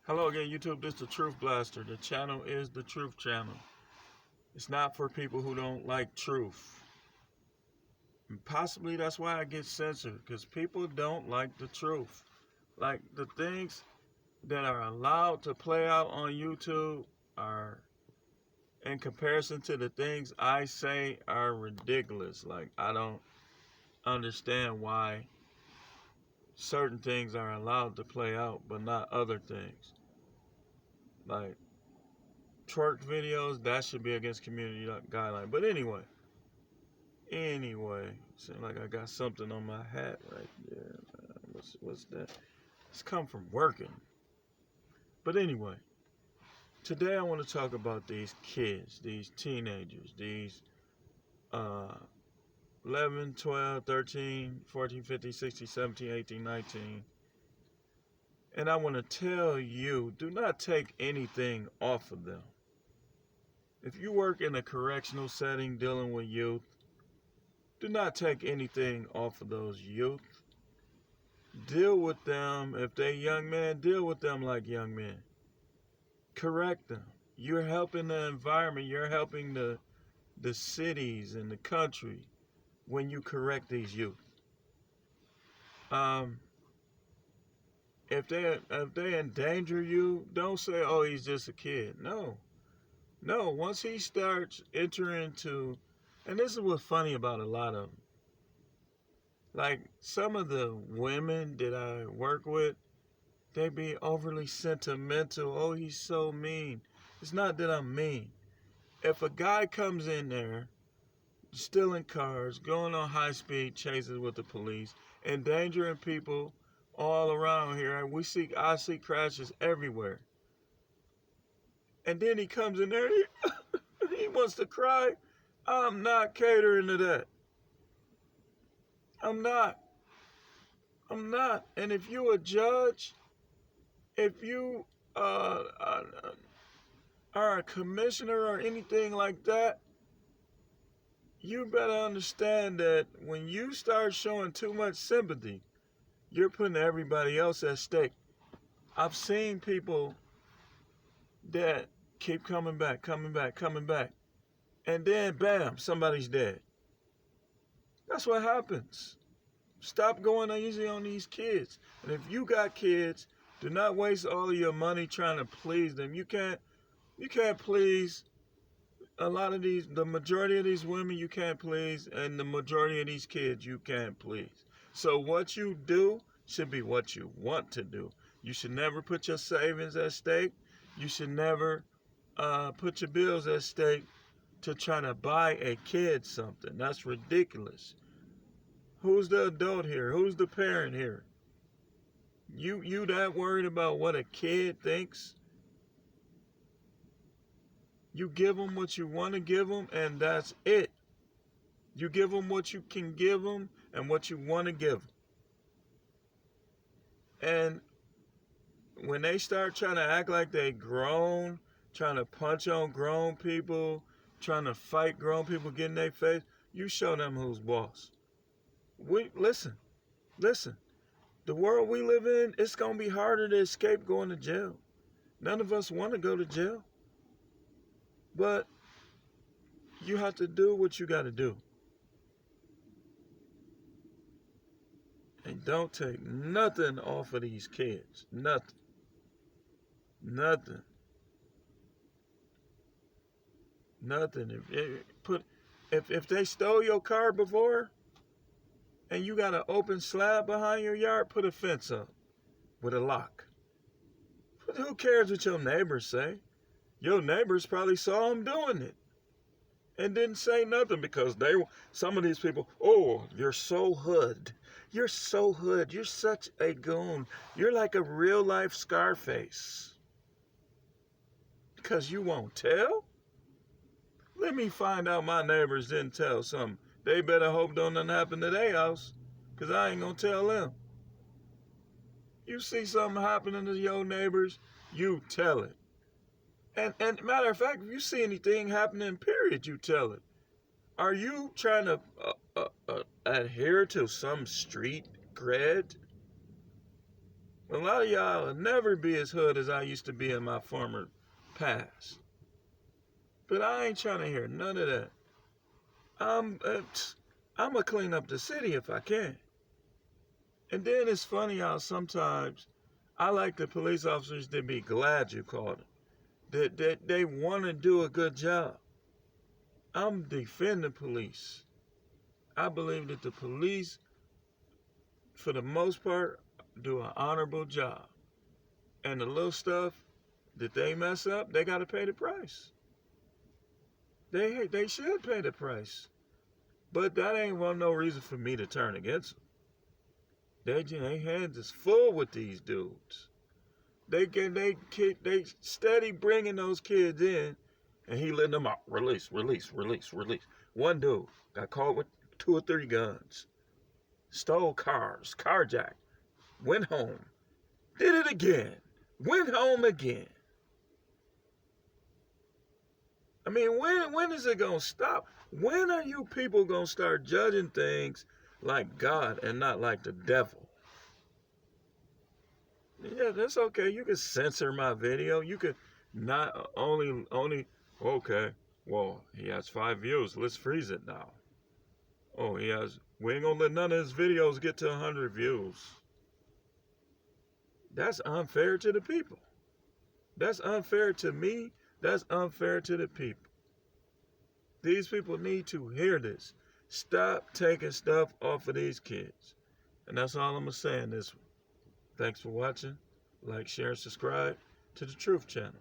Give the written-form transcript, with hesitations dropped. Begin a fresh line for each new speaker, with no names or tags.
Hello again, YouTube. This is the Truth Blaster. The channel is the Truth Channel. It's not for people who don't like truth. And possibly that's why I get censored, because people don't like the truth. Like, the things that are allowed to play out on YouTube are, in comparison to the things I say, are ridiculous. Like, I don't understand why certain things are allowed to play out, but not other things. Like, twerk videos, that should be against community guideline. But anyway, seems like I got something on my hat right there. What's that? It's come from working. But anyway, today I want to talk about these kids, these teenagers, these uh, 11, 12, 13, 14, 15, 16, 17, 18, 19. And I want to tell you, do not take anything off of them. If you work in a correctional setting dealing with youth, do not take anything off of those youth. Deal with them. If they're young men, deal with them like young men. Correct them. You're helping the environment. You're helping the cities and the country when you correct these youth. If they endanger you, don't say, "Oh, he's just a kid." No. Once he starts entering into, and this is what's funny about a lot of them. Like, some of the women that I work with, they be overly sentimental. Oh, he's so mean. It's not that I'm mean. If a guy comes in there, stealing cars, going on high speed chases with the police, endangering people all around here, I see crashes everywhere. And then he comes in there, he wants to cry. I'm not catering to that. I'm not. And if you a judge, if you are a commissioner or anything like that, you better understand that when you start showing too much sympathy, you're putting everybody else at stake. I've seen people that keep coming back, and then bam, somebody's dead. That's what happens. Stop going easy on these kids. And if you got kids, do not waste all of your money trying to please them. You can't please the majority of these women you can't please, and the majority of these kids you can't please. So what you do should be what you want to do. You should never put your savings at stake. You should never put your bills at stake to try to buy a kid something. That's ridiculous. Who's the adult here? Who's the parent here? You that worried about what a kid thinks? You give them what you want to give them, and that's it. You give them what you can give them and what you want to give them. And when they start trying to act like they grown, trying to punch on grown people, trying to fight grown people, get in their face, you show them who's boss. Listen. The world we live in, it's going to be harder to escape going to jail. None of us want to go to jail. But you have to do what you got to do. And don't take nothing off of these kids. Nothing. If they stole your car before and you got an open slab behind your yard, put a fence up with a lock. But who cares what your neighbors say? Your neighbors probably saw them doing it and didn't say nothing, because some of these people, oh, you're so hood. You're so hood. You're such a goon. You're like a real life Scarface. Because you won't tell? Let me find out my neighbors didn't tell something. They better hope don't nothing happen to their house, because I ain't going to tell them. You see something happening to your neighbors, you tell it. And matter of fact, if you see anything happening, period, you tell it. Are you trying to adhere to some street cred? A lot of y'all will never be as hood as I used to be in my former past. But I ain't trying to hear none of that. I'm, uh, I'm going to clean up the city if I can. And then it's funny how sometimes I like the police officers to be glad you called them. That they want to do a good job. I'm defending police. I believe that the police, for the most part, do an honorable job. And the little stuff that they mess up, they got to pay the price. They should pay the price. But that ain't no reason for me to turn against them. They hands is full with these dudes. They steady bringing those kids in, and he letting them out. Release, release, release, release. One dude got caught with 2 or 3 guns, stole cars, carjacked, went home, did it again, went home again. I mean, when is it gonna stop? When are you people gonna start judging things like God and not like the devil? Yeah, that's okay. You can censor my video. You could not only okay. Well, he has 5 views. Let's freeze it now. Oh, we ain't gonna let none of his videos get to 100 views. That's unfair to the people. That's unfair to me. That's unfair to the people. These people need to hear this. Stop taking stuff off of these kids. And that's all I'm gonna say in this one. Thanks for watching. Like, share, and subscribe to the Truth Channel.